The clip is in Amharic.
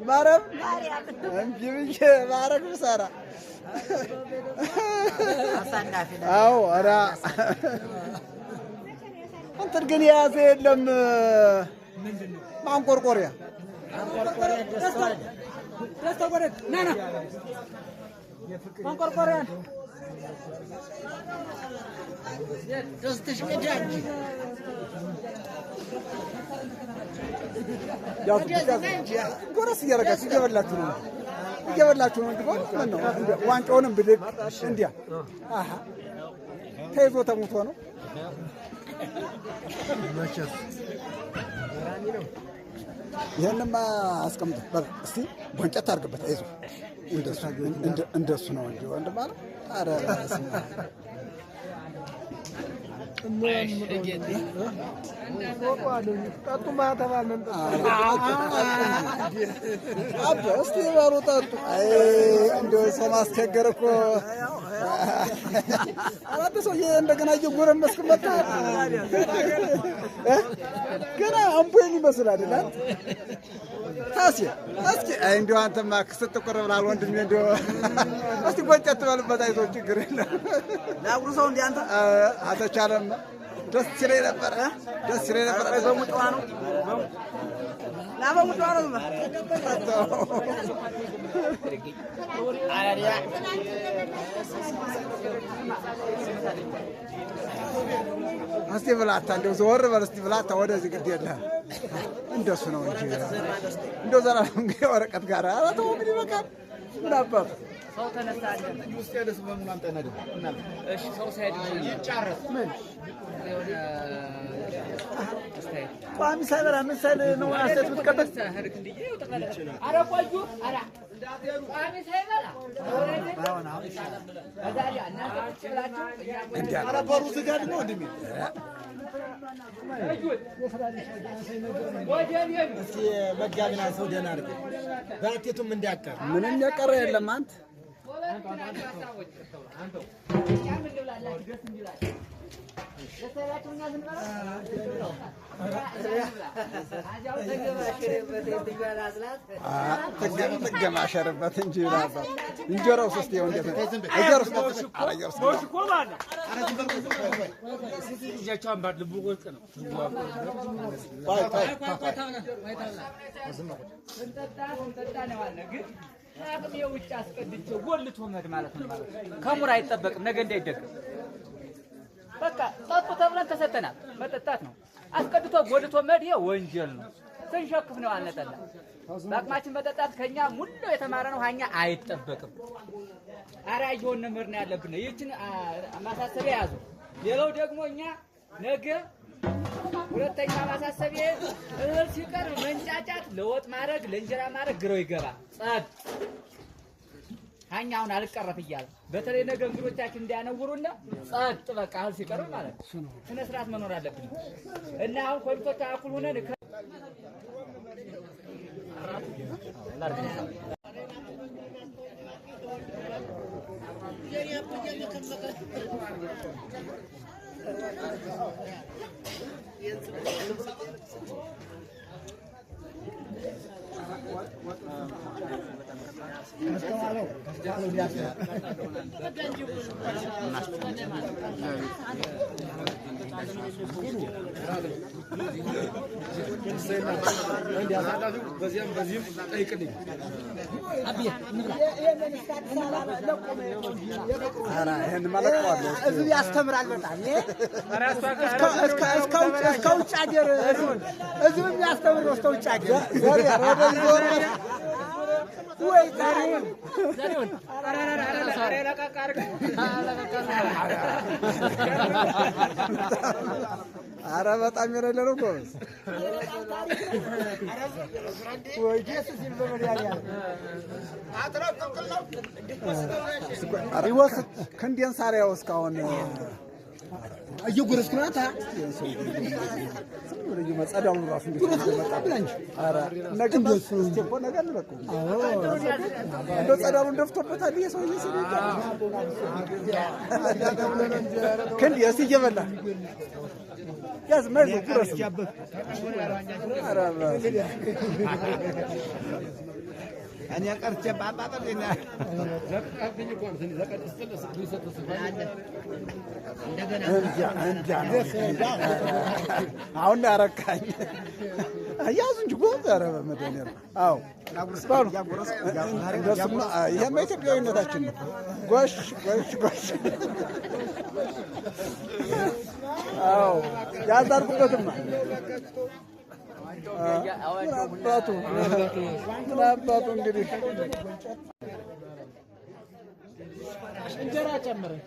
ማርያም እንጂ ብዬ ማረግ ብሰራ አዎ ኧረ እንትን ግን የያዘ የለም ማንቆርቆሪያ ደስታ ጎረድ ና ና ማንቆርቆሪያ ደስተሽ ቅዳጅ ጎረስ እያደረጋችሁ እየበላችሁ ነው እንድሆን ምን ነው ዋንጫውንም ብድግ እንዲያ ተይዞ ተሙቶ ነው ይሄንማ አስቀምጥ በል እስቲ ቦንጨት አድርግበት አይዞህ እንደሱ ነው እንጂ ወንድም አለ ኧረ እስቲ በሉ ጠጡ። እንደው ሰው ማስቸገር እኮ አራት ሰውዬ እንደገና እየጎረመስክ መጣህ። ገና አምቦኝ ይመስላል አይደል? ታሲ እስኪ እንደው አንተማ ክስት ቁር ብላል ወንድሜ እንደው እስቲ ጎንጨት በልበት አይዞህ ችግር የለም። ላጉርሰው እንደ አንተ አልተቻለም። ደስ ይለኝ ነበር በሙጫዋ ነው በሙጫዋ ነው እስቲ ብላታ እንደው ዘወር በል እስቲ ብላታ ወደዚህ ግድ የለህም እንደሱ ነው እንጂ እንደው ዘራ እንግዲህ ወረቀት ጋር ኧረ ተው ምን ይበቃል ምን አባቱ ሰው ተነሳለ ውስጥ ያለስ በምን አንጠነደ እና እሺ ሰው ሳይድ ይጫረስ ምን ቋሚ ሳይበራ ምሳሌ ነው አስተት ብትቀበል ኧረ ቆዩ ኧረ ቋሚ ሳይበራ ኧረ በሩ ዝጋድ ነው እንደሚ እስኪ መጋቢና ሰው ደህና አድርገው ባቴቱም እንዳያቀር ምንም ያቀረ የለም አንተ ተገማሸርበት እንጂ እንጀራው ሶስት ይኸው እንዴት አቅም የውጭ አስቀድቼ ጎልቶ መድ ማለት ነው ማለት ከሙር አይጠበቅም ነገ እንዳይደገም በቃ ጠጡ ተብለን ተሰጠናል መጠጣት ነው አስቀድቶ ጎልቶ መድ ወንጀል ነው ስንሸክፍ ነው አልነጠላ በአቅማችን መጠጣት ከኛ ሙሉ የተማረ ነው ሀኛ አይጠበቅም አራየውን ነምር ነው ያለብን ይችን ማሳሰቢያ ያዙ ሌላው ደግሞ እኛ ነገ ሁለተኛ ማሳሰቢያ እህል ሲቀር መንጫጫት ለወጥ ማድረግ ለእንጀራ ማድረግ ግረው ይገባ ጸጥ ሀኛውን አልቀረፍ እያለ በተለይ ነገ እንግዶቻችን እንዲያነውሩና ጸጥ በቃ እህል ሲቀር ማለት ስነ ስርዓት መኖር አለብን እና አሁን ኮሚቴዎች አኩል ሆነን እዚህ ያስተምራል በጣም እስከ ውጭ ሀገር እዚህ የሚያስተምር ነው እስከ ውጭ ሀገር ወይ ዛሬውን ኧረ በጣም የሌለ ነው እኮ ወይ ኢየሱስ ይወስድ ክንዴን ሳሪያው እስካሁን እየጎረስኩ ነው አታ ወደ መጻዳው ራሱ እንደተመጣጣ እንጂ አረ ነገ ስቴፖ ነገ ነው እንደ ጻዳውን ደፍቶበታል የሰውዬ ሲል ክንዴ ሲገበላ ያዝ መዝ ጉረስ አረ እኔ ቀርቼ ባባበልና አሁን ያረካኝ ያዙ እንጂ ጎበዝ። ኧረ በመድኃኒዓለም አዎ እንደሱማ ይሄማ ኢትዮጵያዊነታችን ነው። ጎሽ ጎሽ ጎሽ አዎ ያዛርኩበትማ ምን አባቱ እንግዲህ እንጀራ ጨምረን